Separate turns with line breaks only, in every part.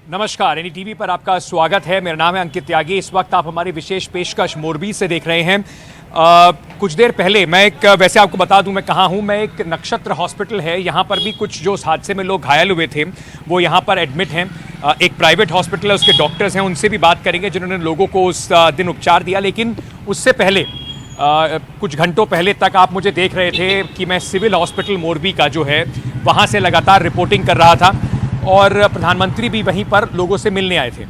नमस्कार, एनडीटीवी पर आपका स्वागत है। मेरा नाम है अंकित त्यागी। इस वक्त आप हमारी विशेष पेशकश मोरबी से देख रहे हैं। कुछ देर पहले वैसे आपको बता दूं मैं कहाँ हूं। मैं एक नक्षत्र हॉस्पिटल है, यहाँ पर भी कुछ जो उस हादसे में लोग घायल हुए थे वो यहाँ पर एडमिट हैं। एक प्राइवेट हॉस्पिटल है, उसके डॉक्टर्स हैं, उनसे भी बात करेंगे जिन्होंने लोगों को उस दिन उपचार दिया। लेकिन उससे पहले कुछ घंटों पहले तक आप मुझे देख रहे थे कि मैं सिविल हॉस्पिटल मोरबी का जो है वहाँ से लगातार रिपोर्टिंग कर रहा था और प्रधानमंत्री भी वहीं पर लोगों से मिलने आए थे।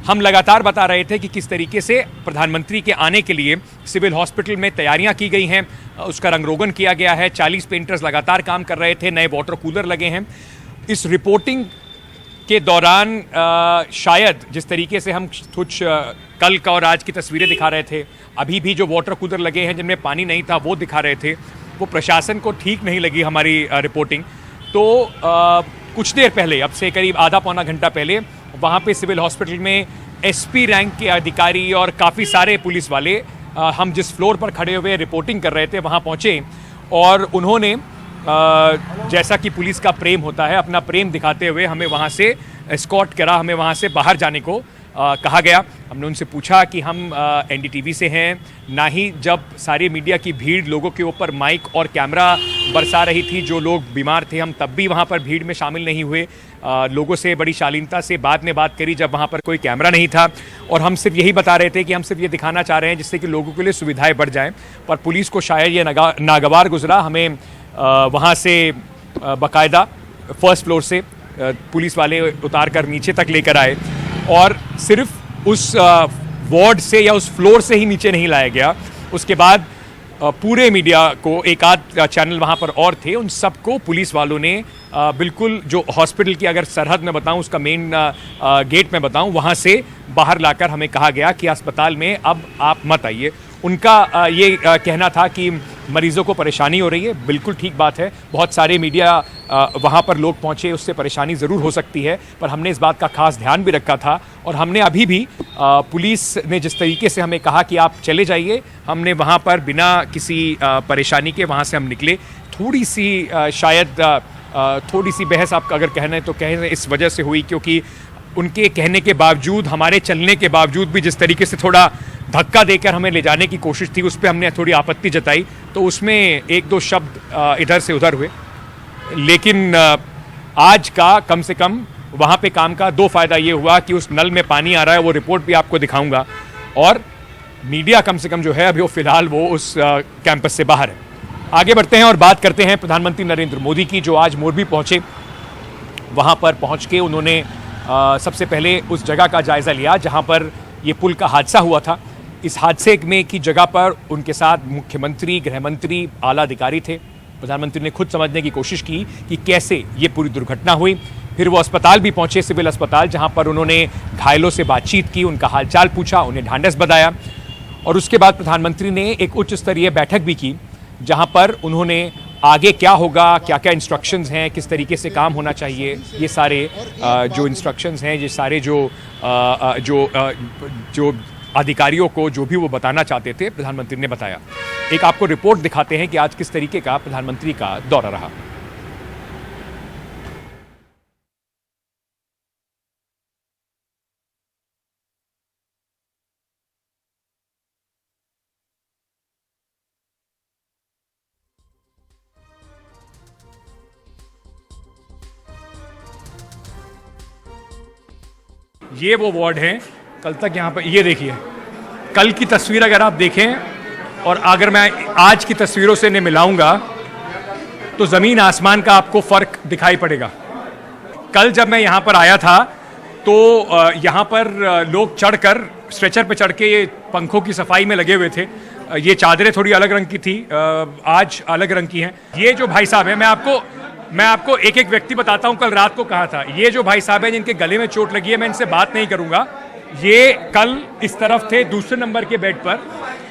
हम लगातार बता रहे थे कि किस तरीके से प्रधानमंत्री के आने के लिए सिविल हॉस्पिटल में तैयारियां की गई हैं, उसका रंगरोगन किया गया है। 40 पेंटर्स लगातार काम कर रहे थे, नए वाटर कूलर लगे हैं। इस रिपोर्टिंग के दौरान शायद जिस तरीके से हम कुछ कल का और आज की तस्वीरें दिखा रहे थे, अभी भी जो वाटर कूलर लगे हैं जिनमें पानी नहीं था वो दिखा रहे थे, वो प्रशासन को ठीक नहीं लगी हमारी रिपोर्टिंग। तो कुछ देर पहले, अब से करीब आधा पौना घंटा पहले, वहाँ पे सिविल हॉस्पिटल में एसपी रैंक के अधिकारी और काफ़ी सारे पुलिस वाले हम जिस फ्लोर पर खड़े हुए रिपोर्टिंग कर रहे थे वहाँ पहुँचे और उन्होंने जैसा कि पुलिस का प्रेम होता है, अपना प्रेम दिखाते हुए हमें वहाँ से एस्कॉर्ट करा, हमें वहाँ से बाहर जाने को कहा गया। हमने उनसे पूछा कि हम एनडीटीवी से हैं, ना ही जब सारी मीडिया की भीड़ लोगों के ऊपर माइक और कैमरा बरसा रही थी, जो लोग बीमार थे हम तब भी वहाँ पर भीड़ में शामिल नहीं हुए। लोगों से बड़ी शालीनता से बाद में बात करी जब वहाँ पर कोई कैमरा नहीं था और हम सिर्फ यही बता रहे थे कि हम सिर्फ ये दिखाना चाह रहे हैं जिससे कि लोगों के लिए सुविधाएं बढ़ जाएं। पर पुलिस को शायद ये नागवार गुजरा। हमें वहाँ से बाकायदा फर्स्ट फ्लोर से पुलिस वाले उतार कर नीचे तक लेकर आए और सिर्फ उस वार्ड से या उस फ्लोर से ही नीचे नहीं लाया गया। उसके बाद पूरे मीडिया को, एक आध चैनल वहाँ पर और थे, उन सबको पुलिस वालों ने बिल्कुल जो हॉस्पिटल की अगर सरहद में बताऊँ, उसका मेन गेट में बताऊँ, वहाँ से बाहर लाकर हमें कहा गया कि अस्पताल में अब आप मत आइए। उनका ये कहना था कि मरीज़ों को परेशानी हो रही है। बिल्कुल ठीक बात है, बहुत सारे मीडिया वहाँ पर लोग पहुँचे, उससे परेशानी ज़रूर हो सकती है, पर हमने इस बात का खास ध्यान भी रखा था और हमने अभी भी पुलिस ने जिस तरीके से हमें कहा कि आप चले जाइए, हमने वहाँ पर बिना किसी परेशानी के वहाँ से हम निकले। थोड़ी सी शायद थोड़ी सी बहस आप अगर कहने तो कहें इस वजह से हुई क्योंकि उनके कहने के बावजूद, हमारे चलने के बावजूद भी जिस तरीके से थोड़ा धक्का देकर हमें ले जाने की कोशिश थी, उस पर हमने थोड़ी आपत्ति जताई, तो उसमें एक दो शब्द इधर से उधर हुए। लेकिन आज का कम से कम वहाँ पे काम का दो फायदा ये हुआ कि उस नल में पानी आ रहा है, वो रिपोर्ट भी आपको दिखाऊंगा, और मीडिया कम से कम जो है अभी वो फिलहाल वो उस कैंपस से बाहर है। आगे बढ़ते हैं और बात करते हैं प्रधानमंत्री नरेंद्र मोदी की, जो आज मोरबी पहुँचे। वहाँ पर पहुँच के उन्होंने सबसे पहले उस जगह का जायज़ा लिया जहाँ पर ये पुल का हादसा हुआ था। इस हादसे में की जगह पर उनके साथ मुख्यमंत्री, गृहमंत्री, आला अधिकारी थे। प्रधानमंत्री ने खुद समझने की कोशिश की कि कैसे ये पूरी दुर्घटना हुई। फिर वो अस्पताल भी पहुंचे, सिविल अस्पताल, जहां पर उन्होंने घायलों से बातचीत की, उनका हालचाल पूछा, उन्हें ढांढस बंधाया और उसके बाद प्रधानमंत्री ने एक उच्च स्तरीय बैठक भी की जहां पर उन्होंने आगे क्या होगा, क्या क्या इंस्ट्रक्शंस हैं, किस तरीके से काम होना चाहिए, ये सारे जो इंस्ट्रक्शंस हैं, ये सारे जो अधिकारियों को जो भी वो बताना चाहते थे प्रधानमंत्री ने बताया। एक आपको रिपोर्ट दिखाते हैं कि आज किस तरीके का प्रधानमंत्री का दौरा रहा। ये वो वार्ड है, कल तक यहाँ पर, ये देखिए कल की तस्वीर अगर आप देखें और अगर मैं आज की तस्वीरों से इन्हें मिलाऊंगा तो ज़मीन आसमान का आपको फ़र्क दिखाई पड़ेगा। कल जब मैं यहाँ पर आया था तो यहाँ पर लोग चढ़कर, स्ट्रेचर पे चढ़ के ये पंखों की सफाई में लगे हुए थे। ये चादरें थोड़ी अलग रंग की थी, आज अलग रंग की हैं। ये जो भाई साहब हैं, मैं आपको एक एक व्यक्ति बताता हूं, कल रात को कहा था। ये जो भाई साहब हैं जिनके गले में चोट लगी है, मैं इनसे बात नहीं करूंगा। ये कल इस तरफ थे दूसरे नंबर के बेड पर,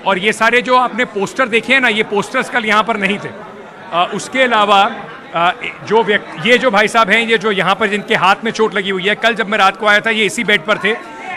और ये सारे जो आपने पोस्टर देखे हैं ना, ये पोस्टर्स कल यहाँ पर नहीं थे। उसके अलावा ये जो भाई साहब हैं, ये जो यहाँ पर जिनके हाथ में चोट लगी हुई है, कल जब मैं रात को आया था ये इसी बेड पर थे।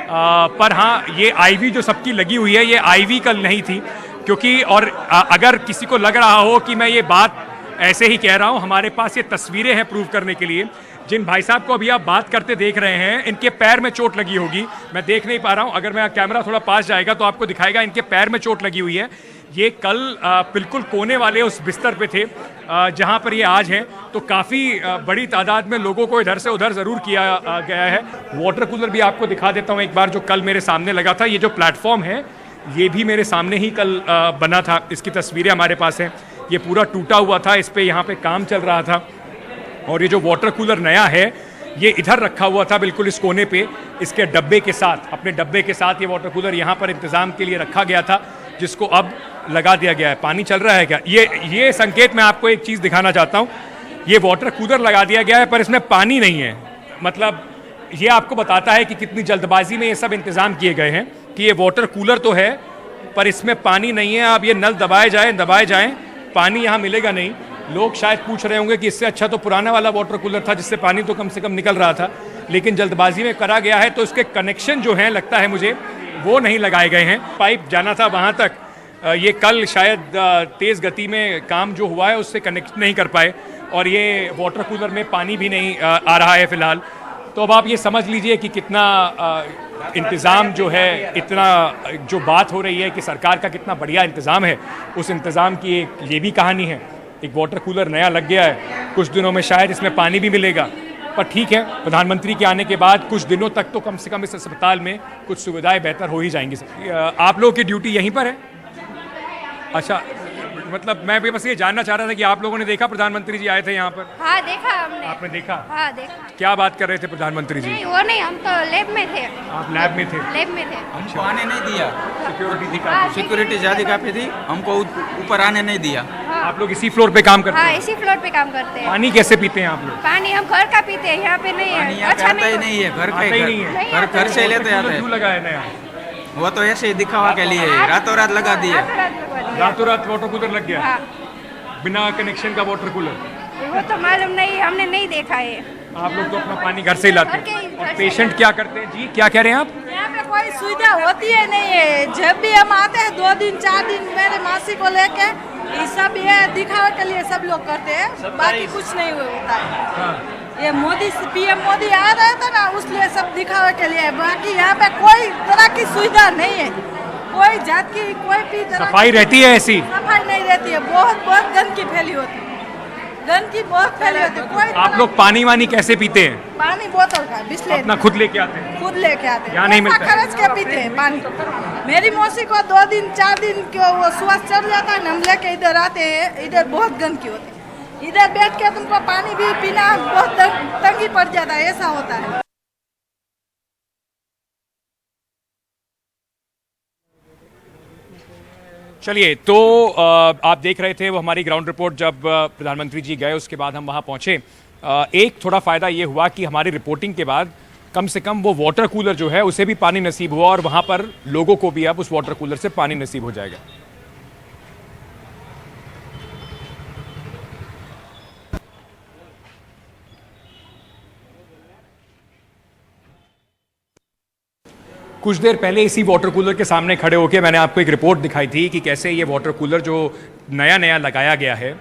पर हाँ, ये आईवी जो सबकी लगी हुई है, ये आईवी कल नहीं थी, क्योंकि और अगर किसी को लग रहा हो कि मैं ये बात ऐसे ही कह रहा हूं, हमारे पास ये तस्वीरें हैं प्रूव करने के लिए। जिन भाई साहब को अभी आप बात करते देख रहे हैं, इनके पैर में चोट लगी होगी, मैं देख नहीं पा रहा हूं, अगर मैं कैमरा थोड़ा पास जाएगा तो आपको दिखाएगा, इनके पैर में चोट लगी हुई है। ये कल बिल्कुल कोने वाले उस बिस्तर पे थे जहां पर ये आज हैं, तो काफ़ी बड़ी तादाद में लोगों को इधर से उधर ज़रूर किया गया है। वाटर कूलर भी आपको दिखा देता हूं एक बार, जो कल मेरे सामने लगा था। ये जो प्लेटफॉर्म है ये भी मेरे सामने ही कल बना था, इसकी तस्वीरें हमारे पास हैं। ये पूरा टूटा हुआ था, इस पर यहाँ पे काम चल रहा था। और ये जो वाटर कूलर नया है ये इधर रखा हुआ था बिल्कुल इस कोने पे, इसके डब्बे के साथ, अपने डब्बे के साथ ये वाटर कूलर यहाँ पर इंतज़ाम के लिए रखा गया था, जिसको अब लगा दिया गया है। पानी चल रहा है क्या? ये संकेत मैं आपको एक चीज़ दिखाना चाहता हूँ। ये वाटर कूलर लगा दिया गया है पर इसमें पानी नहीं है। मतलब ये आपको बताता है कि कितनी जल्दबाजी में ये सब इंतज़ाम किए गए हैं कि ये वाटर कूलर तो है पर इसमें पानी नहीं है। अब ये नल दबाए जाएं, पानी यहाँ मिलेगा नहीं। लोग शायद पूछ रहे होंगे कि इससे अच्छा तो पुराना वाला वाटर कूलर था जिससे पानी तो कम से कम निकल रहा था, लेकिन जल्दबाजी में करा गया है तो इसके कनेक्शन जो हैं लगता है मुझे वो नहीं लगाए गए हैं। पाइप जाना था वहाँ तक, ये कल शायद तेज़ गति में काम जो हुआ है उससे कनेक्ट नहीं कर पाए और ये वाटर कूलर में पानी भी नहीं आ रहा है फ़िलहाल। तो अब आप ये समझ लीजिए कि कितना इंतज़ाम जो है, इतना जो बात हो रही है कि सरकार का कितना बढ़िया इंतज़ाम है, उस इंतज़ाम की एक ये भी कहानी है। एक वाटर कूलर नया लग गया है, कुछ दिनों में शायद इसमें पानी भी मिलेगा, पर ठीक है, प्रधानमंत्री के आने के बाद कुछ दिनों तक तो कम से कम इस अस्पताल में कुछ सुविधाएं बेहतर हो ही जाएंगी। आप लोगों की ड्यूटी यहीं पर है? अच्छा, मतलब मैं भी बस ये जानना चाह रहा था कि आप लोगों ने देखा प्रधानमंत्री जी आए थे यहाँ पर?
हाँ देखा हमने।
आपने देखा?
हाँ देखा।
क्या बात कर रहे थे प्रधानमंत्री जी?
नहीं वो नहीं, हम तो लैब में थे।
आप लैब में थे?
लैब में थे।
हमको आने नहीं दिया,
सिक्योरिटी थी
हाँ,
काफी?
सिक्योरिटी ज्यादा काफी थी, हमको ऊपर आने नहीं दिया।
हाँ,
आप लोग इसी फ्लोर पे काम करते
हाँ
हैं?
इसी फ्लोर पे काम करते हैं।
पानी कैसे पीते हैं आप लोग?
पानी हम घर का पीते हैं, यहाँ पे नहीं
पानी
है।
यहाँ पे
अच्छा
आता ही नहीं है, घर का
आता ही नहीं है।
घर से लेते आते
क्यों
हैं।
लगा है नया?
वो तो ऐसे ही दिखावा के लिए रातों रात लगा दिया।
रातों रात वाटर कूलर लग गया?
हाँ,
बिना कनेक्शन का वाटर कूलर?
वो तो मालूम नहीं, हमने नहीं देखा है।
आप लोग तो अपना पानी घर से ही लाते
घर
हैं।
से
और
ही
पेशेंट क्या करते हैं जी? क्या कह रहे हैं आप?
यहाँ पे कोई सुविधा होती है नहीं है। जब भी हम आते हैं 2 दिन 4 दिन मेरे मासी को लेके, ये सब ये दिखावे के लिए सब लोग करते हैं, बाकी कुछ नहीं होता है।
हाँ।
ये मोदी पीएम मोदी आ रहे थे ना, उसलिए सब दिखावे के लिए। बाकी यहाँ पे कोई तरह की सुविधा नहीं है, कोई जात की कोई भी तरह
सफाई रहती है ऐसी?
सफाई नहीं रहती है, बहुत गंदगी फैली होती है, गंदगी बहुत फैली होती है। कोई
आप लोग पानी वानी कैसे पीते हैं?
पानी बोतल का बिस्लेरी
अपना खुद लेके आते हैं?
खुद लेके आते हैं,
यहाँ नहीं
पैसा
मिलता है?
खर्च के पीते हैं पानी। मेरी मौसी को 2 दिन 4 दिन क्यों वो स्वास्थ्य चढ़ जाता है, हम लेके इधर आते हैं, इधर बहुत गंदगी होती है, इधर बैठ के तुमको पानी भी पीना बहुत तंगी पड़ जाता है, ऐसा होता है।
चलिए, तो आप देख रहे थे वो हमारी ग्राउंड रिपोर्ट। जब प्रधानमंत्री जी गए उसके बाद हम वहाँ पहुँचे, एक थोड़ा फ़ायदा ये हुआ कि हमारी रिपोर्टिंग के बाद कम से कम वो वाटर कूलर जो है उसे भी पानी नसीब हुआ और वहाँ पर लोगों को भी अब उस वाटर कूलर से पानी नसीब हो जाएगा। कुछ देर पहले इसी वाटर कूलर के सामने खड़े होकर मैंने आपको एक रिपोर्ट दिखाई थी कि कैसे ये वाटर कूलर जो नया लगाया गया है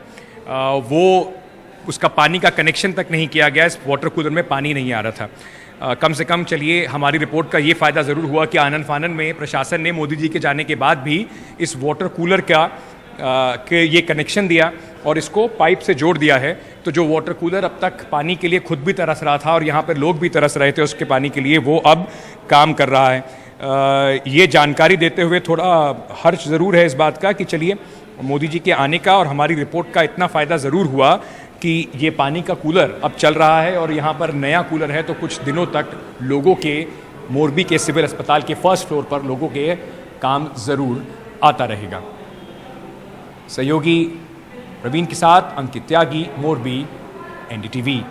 वो उसका पानी का कनेक्शन तक नहीं किया गया। इस वाटर कूलर में पानी नहीं आ रहा था। कम से कम चलिए, हमारी रिपोर्ट का ये फ़ायदा ज़रूर हुआ कि आनन फानन में प्रशासन ने मोदी जी के जाने के बाद भी इस वाटर कूलर का के ये कनेक्शन दिया और इसको पाइप से जोड़ दिया है। तो जो वाटर कूलर अब तक पानी के लिए खुद भी तरस रहा था और यहाँ पर लोग भी तरस रहे थे उसके पानी के लिए, वो अब काम कर रहा है। ये जानकारी देते हुए थोड़ा हर्ष ज़रूर है इस बात का कि चलिए, मोदी जी के आने का और हमारी रिपोर्ट का इतना फ़ायदा ज़रूर हुआ कि ये पानी का कूलर अब चल रहा है और यहाँ पर नया कूलर है, तो कुछ दिनों तक लोगों के, मोरबी के सिविल अस्पताल के फर्स्ट फ्लोर पर लोगों के काम ज़रूर आता रहेगा। सहयोगी प्रवीण के साथ अंकित त्यागी, मोरबी, एनडीटीवी।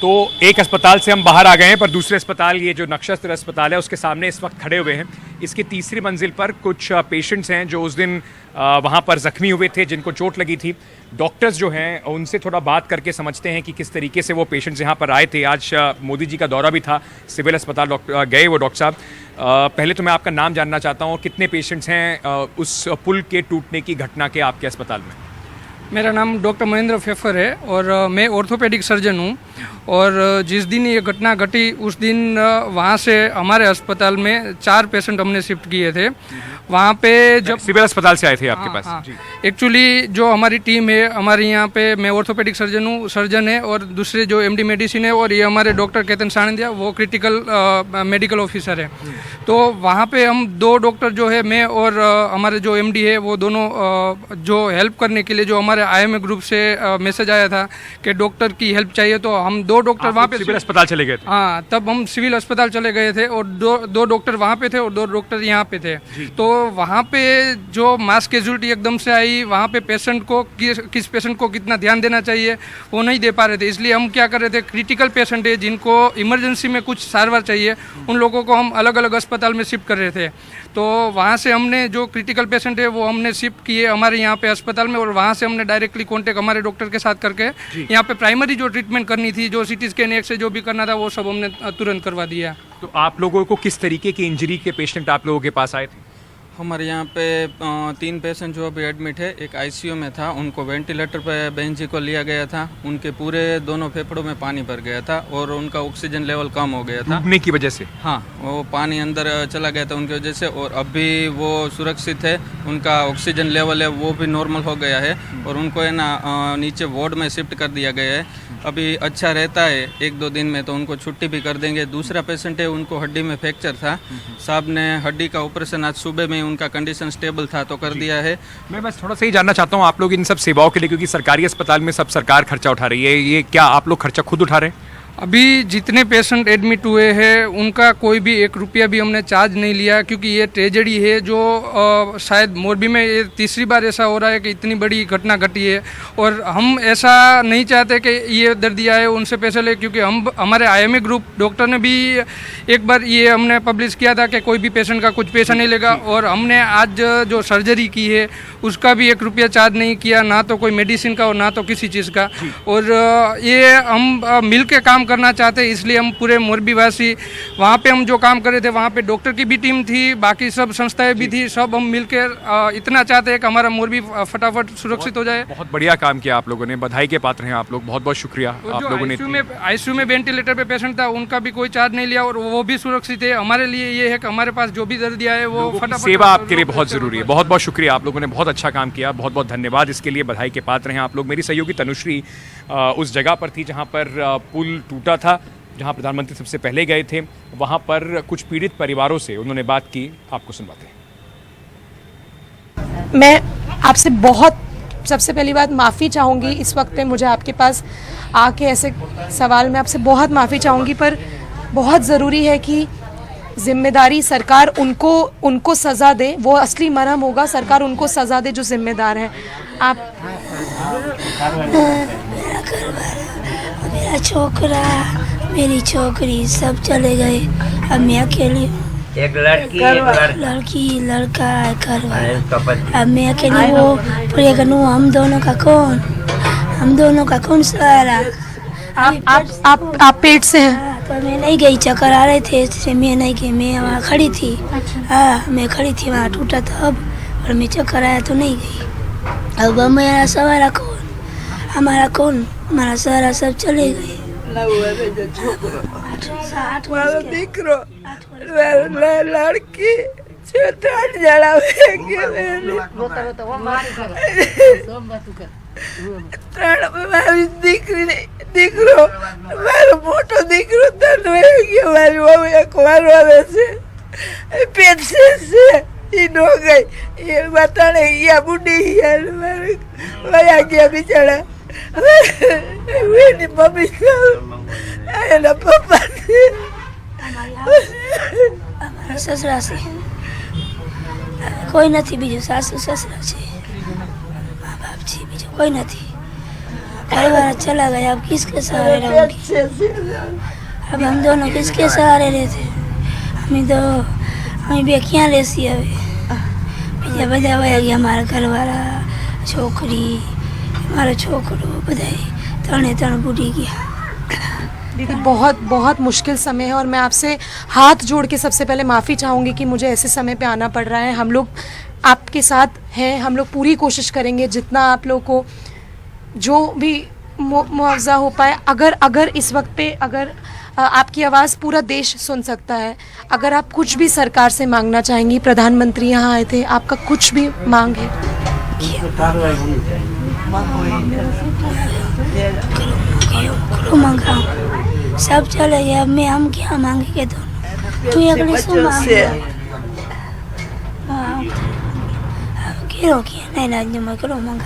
तो एक अस्पताल से हम बाहर आ गए हैं, पर दूसरे अस्पताल, ये जो नक्षत्र अस्पताल है उसके सामने इस वक्त खड़े हुए हैं। इसकी तीसरी मंजिल पर कुछ पेशेंट्स हैं जो उस दिन वहाँ पर जख्मी हुए थे, जिनको चोट लगी थी। डॉक्टर्स जो हैं उनसे थोड़ा बात करके समझते हैं कि किस तरीके से वो पेशेंट्स यहाँ पर आए थे। आज मोदी जी का दौरा भी था, सिविल अस्पताल गए वो डॉक्टर साहब। पहले तो मैं आपका नाम जानना चाहता हूँ, कितने पेशेंट्स हैं उस पुल के टूटने की घटना के आपके अस्पताल में?
मेरा नाम डॉक्टर महेंद्र फेफर है और मैं ऑर्थोपेडिक सर्जन हूँ। और जिस दिन ये घटना घटी उस दिन वहाँ से हमारे अस्पताल में 4 पेशेंट हमने शिफ्ट किए थे। वहाँ पे जब
सिविल अस्पताल से आए थे आपके पास?
हाँ, एक्चुअली जो हमारी टीम है, हमारे यहाँ पे मैं ऑर्थोपेडिक सर्जन हूँ, सर्जन है, और दूसरे जो एमडी मेडिसिन है, और ये हमारे डॉक्टर केतन साणंदिया वो क्रिटिकल मेडिकल ऑफिसर है। तो वहाँ पे हम 2 डॉक्टर जो है, मैं और हमारे जो एमडी है, वो दोनों जो हेल्प करने के लिए, जो हमारे आईएमए ग्रुप से मैसेज आया था कि डॉक्टर की हेल्प चाहिए, तो हम 2 डॉक्टर वहाँ पे
सिविल अस्पताल चले गए थे?
हाँ, तब हम सिविल अस्पताल चले गए थे और 2 डॉक्टर वहाँ पे थे और 2 डॉक्टर यहाँ पे थे। तो वहाँ पे जो मास कैजुअलिटी एकदम से आई, वहाँ पे पेशेंट को किस पेशेंट को कितना ध्यान देना चाहिए वो नहीं दे पा रहे थे। इसलिए हम क्या कर रहे थे, क्रिटिकल पेशेंट है जिनको इमरजेंसी में कुछ सारवार चाहिए, उन लोगों को हम अलग अलग अस्पताल में शिफ्ट कर रहे थे। तो वहाँ से हमने जो क्रिटिकल पेशेंट है वो हमने शिफ्ट किए हमारे यहाँ पे अस्पताल में, और वहाँ से हमने डायरेक्टली कॉन्टेक्ट हमारे डॉक्टर के साथ करके यहाँ पे प्राइमरी जो ट्रीटमेंट करनी थी, जो सीटी स्कैन एक्स जो भी करना था, वो सब हमने तुरंत करवा दिया।
तो आप लोगों को किस तरीके की इंजरी के पेशेंट आप लोगों के पास आए थे?
हमारे यहाँ पे 3 पेशेंट जो अभी एडमिट है, एक आईसीयू में था, उनको वेंटिलेटर पे बहन जी को लिया गया था। उनके पूरे दोनों फेफड़ों में पानी भर गया था और उनका ऑक्सीजन लेवल कम हो गया था
डूबने की वजह से।
हाँ, वो पानी अंदर चला गया था उनकी वजह से, और अभी वो सुरक्षित है, उनका ऑक्सीजन लेवल है वो भी नॉर्मल हो गया है, और उनको है ना नीचे वार्ड में शिफ्ट कर दिया गया है। अभी अच्छा रहता है 1-2 दिन में, तो उनको छुट्टी भी कर देंगे। दूसरा पेशेंट है, उनको हड्डी में फ्रैक्चर था, साहब ने हड्डी का ऑपरेशन आज सुबह में, उनका कंडीशन स्टेबल था तो कर दिया है।
मैं बस थोड़ा सा ही जानना चाहता हूँ, आप लोग इन सब सेवाओं के लिए, क्योंकि सरकारी अस्पताल में सब सरकार खर्चा उठा रही है, ये क्या आप लोग खर्चा खुद उठा रहे हैं?
अभी जितने पेशेंट एडमिट हुए हैं उनका कोई भी 1 रुपया भी हमने चार्ज नहीं लिया, क्योंकि ये ट्रेजेडी है जो शायद मोरबी में ये तीसरी बार ऐसा हो रहा है कि इतनी बड़ी घटना घटी है, और हम ऐसा नहीं चाहते कि ये दर्दी आए उनसे पैसे ले, क्योंकि हम हमारे आईएमए ग्रुप डॉक्टर ने भी एक बार ये हमने पब्लिश किया था कि कोई भी पेशेंट का कुछ पैसा नहीं लेगा, और हमने आज जो सर्जरी की है उसका भी 1 रुपया चार्ज नहीं किया, ना तो कोई मेडिसिन का और ना तो किसी चीज़ का। और ये हम मिल के काम करना चाहते हैं, इसलिए हम पूरे मोरबी वासी वहाँ पे हम जो काम कर रहे थे, वहाँ पे डॉक्टर की भी टीम थी, बाकी सब संस्थाएं भी थी, सब हम मिलकर इतना चाहते हैं कि हमारा मोरबी फटाफट सुरक्षित हो जाए।
बहुत बढ़िया काम किया आप लोगों ने, बधाई के पात्र हैं आप लोग, बहुत बहुत शुक्रिया आप लोगों ने।
आईसीयू में वेंटिलेटर पे पेशेंट था, उनका भी कोई चार्ज नहीं लिया और वो भी सुरक्षित है। हमारे लिए ये है कि हमारे पास जो भी दर्द आए वो फटाफट,
सेवा आपके लिए बहुत जरूरी है। बहुत बहुत शुक्रिया, आप लोगों ने बहुत अच्छा काम किया, बहुत बहुत धन्यवाद, इसके लिए बधाई के पात्र हैं आप लोग। मेरी सहयोगी तनुश्री उस जगह पर थी जहाँ पर पुल टूटा था, जहाँ प्रधानमंत्री सबसे पहले गए थे, वहाँ पर कुछ पीड़ित परिवारों से उन्होंने बात की, आपको सुनवाते हैं।
मैं आपसे बहुत, सबसे पहली बात माफ़ी चाहूँगी इस वक्त पे मुझे आपके पास आके ऐसे सवाल में आपसे बहुत माफ़ी चाहूँगी, पर बहुत ज़रूरी है कि जिम्मेदारी सरकार उनको सज़ा दे, वो असली मरहम होगा, सरकार उनको सज़ा दे जो जिम्मेदार हैं। आप
मेरा छोकरा, मेरी छोकरी सब चले गए, अब मैं अकेली,
एक लड़की
लड़का है घर वाला, अब मैं अकेली वो पूरे करूँ, हम दोनों का कौन सहारा।
आप पेट से हैं?
तो मैं नहीं गई, चक्कर आ रहे थे इसलिए मैं नहीं गई, मैं वहाँ खड़ी थी। हाँ, मैं खड़ी थी, वहाँ टूटा था अब, और मैं चक्कर आया तो नहीं गई। अब मेरा सहारा कौन, हमारा कौन, हमारा सहारा सब चले गए।
દીકરો લડકી છે, 3 જણા મારી દીકરો, મારો મોટો દીકરો તને ગયો, મારી મમ્મી એક મારવા છે, પેન્શન છે એ નો ગઈ, એ બતાડે ગયા બુઢી વયા ગયા બિચારા, એની મમ્મી એના પપ્પા છે,
અમારા સસરા છે, કોઈ નથી બીજું, સાસુ સસરા છે, મા બાપ છે, બીજું કોઈ નથી। परिवार चला गया, अब किसके सहारे रहूंगी, अब हम दोनों किसके सहारे रहते, हम बेखियाँ लेसी, હવે બીજા બધા વયા ગયા, મારા ઘરવાળા, છોકરી, મારો છોકરો, બધા 3 બુઢી ગયા।
दीदी बहुत बहुत मुश्किल समय है और मैं आपसे हाथ जोड़ के सबसे पहले माफ़ी चाहूँगी कि मुझे ऐसे समय पे आना पड़ रहा है। हम लोग आपके साथ हैं, हम लोग पूरी कोशिश करेंगे जितना आप लोग को जो भी मुआवजा हो पाए, अगर इस वक्त पे अगर आपकी आवाज़ पूरा देश सुन सकता है, अगर आप कुछ भी सरकार से मांगना चाहेंगी, प्रधानमंत्री यहाँ आए थे, आपका कुछ भी मांग है?
मांगा सब चले गए, अब मैं हम क्या मांगेंगे? तो तू अगले सो मांगे नहीं राज्य में करो मांगा।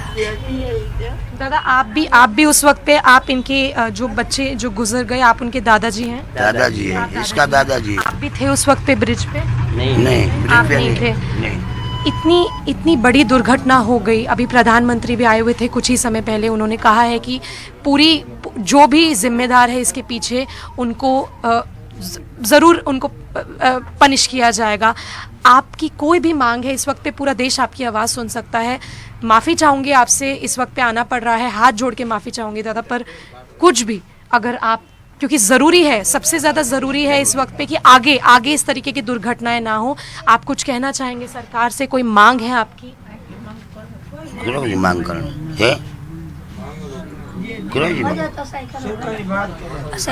दादा आप भी उस वक्त पे आप इनके जो बच्चे जो गुजर गए, आप उनके दादाजी हैं?
दादाजी है, इसका दादाजी।
आप भी थे उस वक्त पे ब्रिज पे?
नहीं
आप नहीं थे। इतनी बड़ी दुर्घटना हो गई। अभी प्रधानमंत्री भी आए हुए थे कुछ ही समय पहले, उन्होंने कहा है कि पूरी जो भी जिम्मेदार है इसके पीछे उनको ज़रूर उनको पनिश किया जाएगा। आपकी कोई भी मांग है, इस वक्त पे पूरा देश आपकी आवाज़ सुन सकता है। माफ़ी चाहूँगी आपसे, इस वक्त पे आना पड़ रहा है, हाथ जोड़ के माफ़ी चाहूँगी दादा, पर कुछ भी अगर आप, क्योंकि ज़रूरी है, सबसे ज़्यादा ज़रूरी है इस वक्त पे कि आगे इस तरीके की दुर्घटनाएं ना हो। आप कुछ कहना चाहेंगे सरकार से? कोई मांग है आपकी?
मांग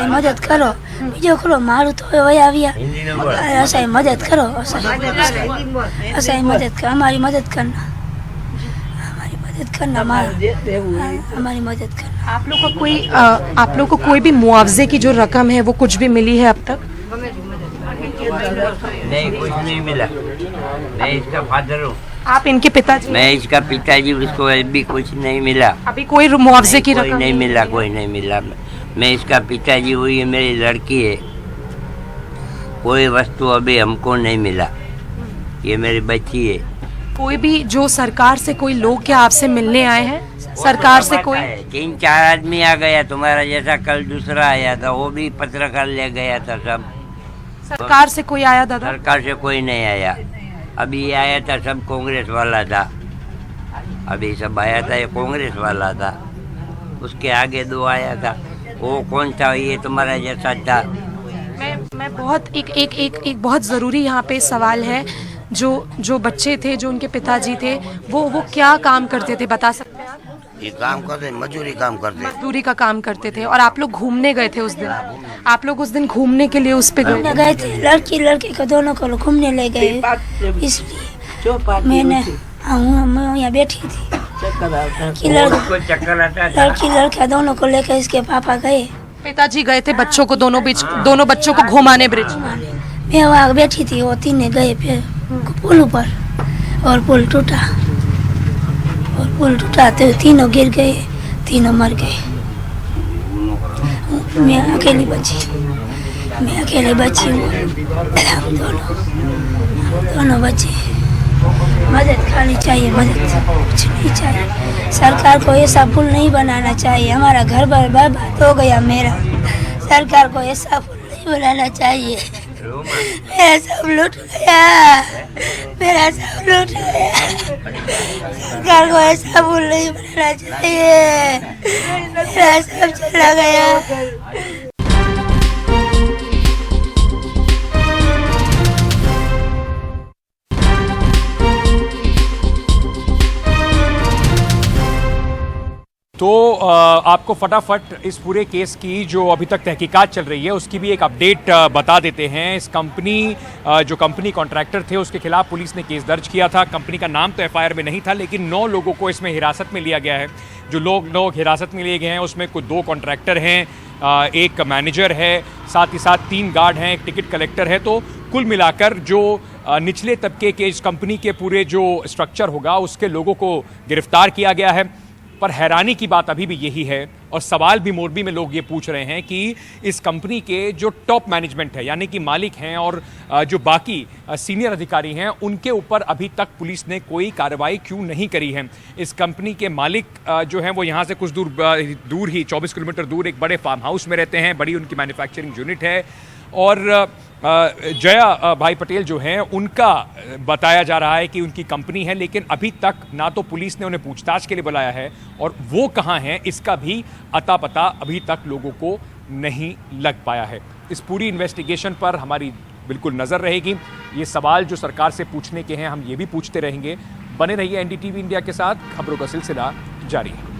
मदद करो, बीजो करो, मारू तो मदद करो, मदद कर, हमारी मदद करना, हमारी मदद करना।
आप लोग को कोई भी मुआवजे की जो रकम है वो कुछ भी मिली है अब तक?
नहीं, कुछ नहीं मिला। मैं इसका फादर हूँ।
आप इनके पिताजी?
मैं इसका पिताजी, उसको अभी कुछ नहीं मिला।
अभी कोई मुआवजे की रकम
नहीं मिला, कोई नहीं मिला। मैं इसका पिताजी हूँ, ये मेरी लड़की है। कोई वस्तु अभी हमको नहीं मिला, ये मेरी बच्ची है।
कोई भी जो सरकार से कोई लोग क्या आपसे मिलने आए हैं? सरकार से कोई
3-4 आदमी आ गया, तुम्हारा जैसा कल दूसरा आया था, वो भी पत्रकार ले गया था सब।
सरकार से कोई आया दादा?
सरकार से कोई नहीं आया। अभी ये आया था, सब कांग्रेस वाला था। अभी सब आया था, ये कांग्रेस वाला था। उसके आगे 2 आया था, वो कौन था? ये तुम्हारा जैसा था।
मैं बहुत एक बहुत ज़रूरी यहाँ पे सवाल है। जो बच्चे थे, जो उनके पिताजी थे, वो क्या काम करते थे, बता सकते हैं आप?
ये काम करते, मजदूरी का काम करते
थे। और आप लोग घूमने गए थे उस दिन? आप लोग उस दिन घूमने के लिए उस पे
गए थे? लड़की को दोनों को घूमने ले गए, इसलिए मैंने यहाँ बैठी थी। लड़का दोनों को लेकर इसके पापा गए।
पिताजी गए थे बच्चों को, दोनों बच्चों को घुमाने ब्रिज।
मैं वहाँ बैठी थी, वो तीनों गए फिर पुल ऊपर, और पुल टूटा तो तीनों गिर गए, तीनों मर गए। मैं अकेली बची हूँ। दोनों बच्चे। मदद खानी चाहिए, मदद, कुछ नहीं चाहिए। सरकार को ऐसा पुल नहीं बनाना चाहिए। हमारा घर बर्बाद हो गया मेरा। सरकार को ऐसा पुल नहीं बनाना चाहिए। मेरा सब लूट गया। सरकार को ऐसा पुल नहीं बनाना चाहिए। मेरा सब चला गया।
तो आपको फटाफट इस पूरे केस की जो अभी तक तहकीकात चल रही है उसकी भी एक अपडेट बता देते हैं। इस कंपनी जो कंपनी कॉन्ट्रैक्टर थे उसके खिलाफ पुलिस ने केस दर्ज किया था। कंपनी का नाम तो एफआईआर में नहीं था, लेकिन 9 लोगों को इसमें हिरासत में लिया गया है। जो लोग हिरासत में लिए गए हैं उसमें कुछ 2 कॉन्ट्रैक्टर हैं, एक मैनेजर है, साथ ही साथ 3 गार्ड हैं, एक टिकट कलेक्टर है। तो कुल मिलाकर जो निचले तबके के इस कंपनी के पूरे जो स्ट्रक्चर होगा उसके लोगों को गिरफ्तार किया गया है। पर हैरानी की बात अभी भी यही है, और सवाल भी मोरबी में लोग ये पूछ रहे हैं कि इस कंपनी के जो टॉप मैनेजमेंट है, यानी कि मालिक हैं और जो बाकी सीनियर अधिकारी हैं, उनके ऊपर अभी तक पुलिस ने कोई कार्रवाई क्यों नहीं करी है। इस कंपनी के मालिक जो हैं वो यहाँ से कुछ दूर ही 24 किलोमीटर दूर एक बड़े फार्म हाउस में रहते हैं। बड़ी उनकी मैन्युफैक्चरिंग यूनिट है, और जया भाई पटेल जो हैं उनका बताया जा रहा है कि उनकी कंपनी है, लेकिन अभी तक ना तो पुलिस ने उन्हें पूछताछ के लिए बुलाया है और वो कहाँ हैं इसका भी अता पता अभी तक लोगों को नहीं लग पाया है। इस पूरी इन्वेस्टिगेशन पर हमारी बिल्कुल नज़र रहेगी। ये सवाल जो सरकार से पूछने के हैं हम ये भी पूछते रहेंगे। बने रहिए एनडीटीवी इंडिया के साथ, खबरों का सिलसिला जारी है।